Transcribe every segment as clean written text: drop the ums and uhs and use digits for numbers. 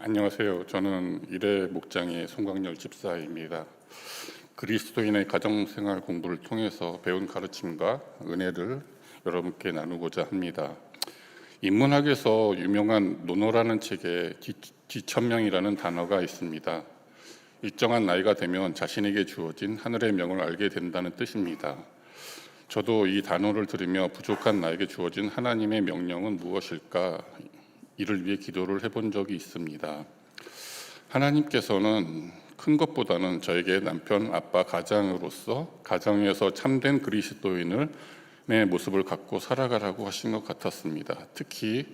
안녕하세요. 저는 일회 목장의 송광열 집사입니다. 그리스도인의 가정생활 공부를 통해서 배운 가르침과 은혜를 여러분께 나누고자 합니다. 인문학에서 유명한 노노라는 책에 지천명이라는 단어가 있습니다. 일정한 나이가 되면 자신에게 주어진 하늘의 명을 알게 된다는 뜻입니다. 저도 이 단어를 들으며 부족한 나에게 주어진 하나님의 명령은 무엇일까? 이를 위해 기도를 해본 적이 있습니다. 하나님께서는 큰 것보다는 저에게 남편, 아빠, 가장으로서 가정에서 참된 그리스도인의 모습을 갖고 살아가라고 하신 것 같았습니다. 특히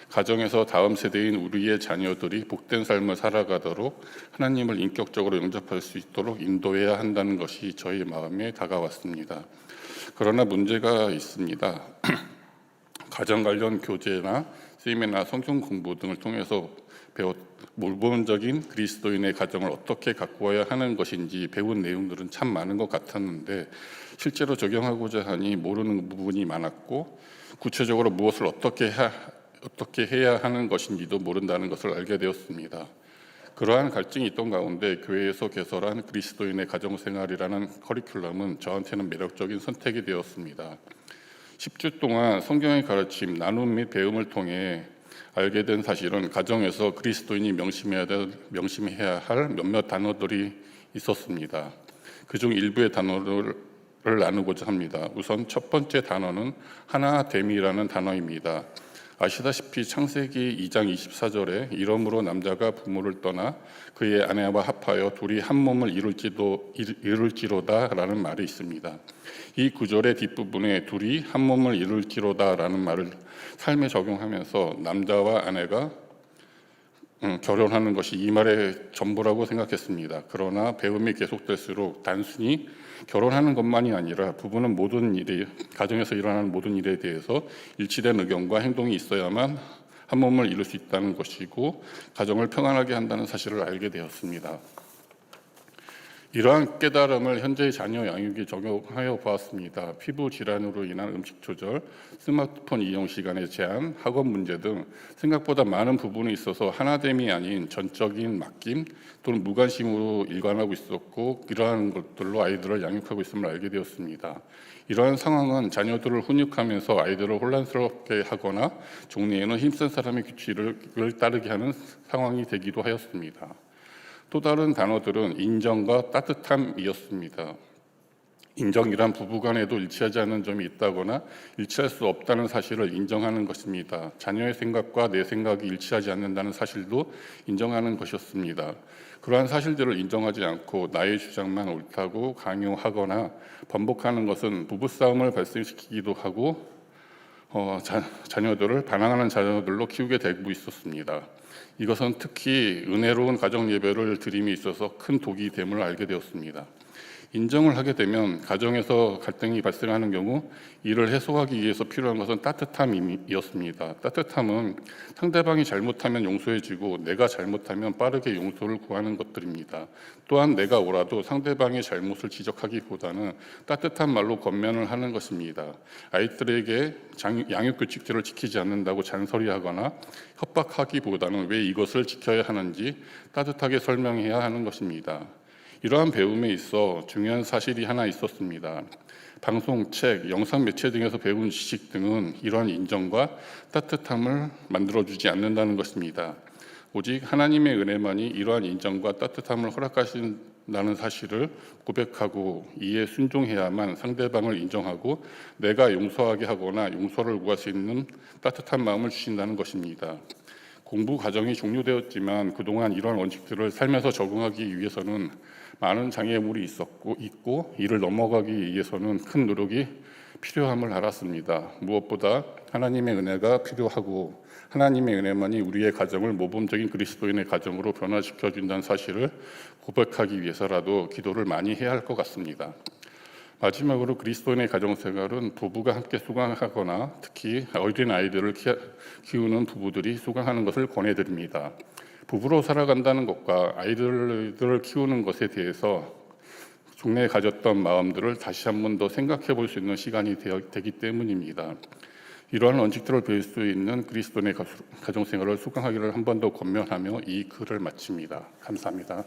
가정에서 다음 세대인 우리의 자녀들이 복된 삶을 살아가도록 하나님을 인격적으로 영접할 수 있도록 인도해야 한다는 것이 저희 마음에 다가왔습니다. 그러나 문제가 있습니다. 가정 관련 교재나 세미나 성경 공부 등을 통해서 모범적인 그리스도인의 가정을 어떻게 가꾸어야 하는 것인지 배운 내용들은 참 많은 것 같았는데 실제로 적용하고자 하니 모르는 부분이 많았고 구체적으로 무엇을 어떻게 해야 하는 것인지도 모른다는 것을 알게 되었습니다. 그러한 갈증이 있던 가운데 교회에서 개설한 그리스도인의 가정생활이라는 커리큘럼은 저한테는 매력적인 선택이 되었습니다. 10주 동안 성경의 가르침, 나눔 및 배움을 통해 알게 된 사실은 가정에서 그리스도인이 명심해야 할 몇몇 단어들이 있었습니다. 그중 일부의 단어를 나누고자 합니다. 우선 첫 번째 단어는 하나됨이라는 단어입니다. 아시다시피 창세기 2장 24절에 이러므로 남자가 부모를 떠나 그의 아내와 합하여 둘이 한 몸을 이룰지로다 라는 말이 있습니다. 이 구절의 뒷부분에 둘이 한 몸을 이룰지로다 라는 말을 삶에 적용하면서 남자와 아내가 결혼하는 것이 이 말의 전부라고 생각했습니다. 그러나 배움이 계속될수록 단순히 결혼하는 것만이 아니라 부부는 가정에서 일어나는 모든 일에 대해서 일치된 의견과 행동이 있어야만 한 몸을 이룰 수 있다는 것이고 가정을 평안하게 한다는 사실을 알게 되었습니다. 이러한 깨달음을 현재의 자녀 양육에 적용하여 보았습니다. 피부 질환으로 인한 음식 조절, 스마트폰 이용 시간의 제한, 학업 문제 등 생각보다 많은 부분이 있어서 하나됨이 아닌 전적인 맡김 또는 무관심으로 일관하고 있었고 이러한 것들로 아이들을 양육하고 있음을 알게 되었습니다. 이러한 상황은 자녀들을 훈육하면서 아이들을 혼란스럽게 하거나 종래에는 힘센 사람의 규칙을 따르게 하는 상황이 되기도 하였습니다. 또 다른 단어들은 인정과 따뜻함이었습니다. 인정이란 부부간에도 일치하지 않는 점이 있다거나 일치할 수 없다는 사실을 인정하는 것입니다. 자녀의 생각과 내 생각이 일치하지 않는다는 사실도 인정하는 것이었습니다. 그러한 사실들을 인정하지 않고 나의 주장만 옳다고 강요하거나 번복하는 것은 부부싸움을 발생시키기도 하고 자녀들을 반항하는 자녀들로 키우게 되고 있었습니다. 이것은 특히 은혜로운 가정 예배를 드림에 있어서 큰 독이 됨을 알게 되었습니다. 인정을 하게 되면 가정에서 갈등이 발생하는 경우 이를 해소하기 위해서 필요한 것은 따뜻함이었습니다. 따뜻함은 상대방이 잘못하면 용서해주고 내가 잘못하면 빠르게 용서를 구하는 것들입니다. 또한 내가 옳아도 상대방의 잘못을 지적하기보다는 따뜻한 말로 권면을 하는 것입니다. 아이들에게 양육 규칙들을 지키지 않는다고 잔소리하거나 협박하기보다는 왜 이것을 지켜야 하는지 따뜻하게 설명해야 하는 것입니다. 이러한 배움에 있어 중요한 사실이 하나 있었습니다. 방송, 책, 영상 매체 등에서 배운 지식 등은 이러한 인정과 따뜻함을 만들어주지 않는다는 것입니다. 오직 하나님의 은혜만이 이러한 인정과 따뜻함을 허락하신다는 사실을 고백하고 이에 순종해야만 상대방을 인정하고 내가 용서하게 하거나 용서를 구할 수 있는 따뜻한 마음을 주신다는 것입니다. 공부 과정이 종료되었지만 그동안 이러한 원칙들을 삶에서 적용하기 위해서는 많은 장애물이 있고 이를 넘어가기 위해서는 큰 노력이 필요함을 알았습니다. 무엇보다 하나님의 은혜가 필요하고 하나님의 은혜만이 우리의 가정을 모범적인 그리스도인의 가정으로 변화시켜 준다는 사실을 고백하기 위해서라도 기도를 많이 해야 할 것 같습니다. 마지막으로 그리스도인의 가정생활은 부부가 함께 수강하거나 특히 어린 아이들을 키우는 부부들이 수강하는 것을 권해드립니다. 부부로 살아간다는 것과 아이들을 키우는 것에 대해서 종래에 가졌던 마음들을 다시 한 번 더 생각해 볼 수 있는 시간이 되기 때문입니다. 이러한 원칙들을 배울 수 있는 그리스도인의 가정생활을 수강하기를 한 번 더 권면하며 이 글을 마칩니다. 감사합니다.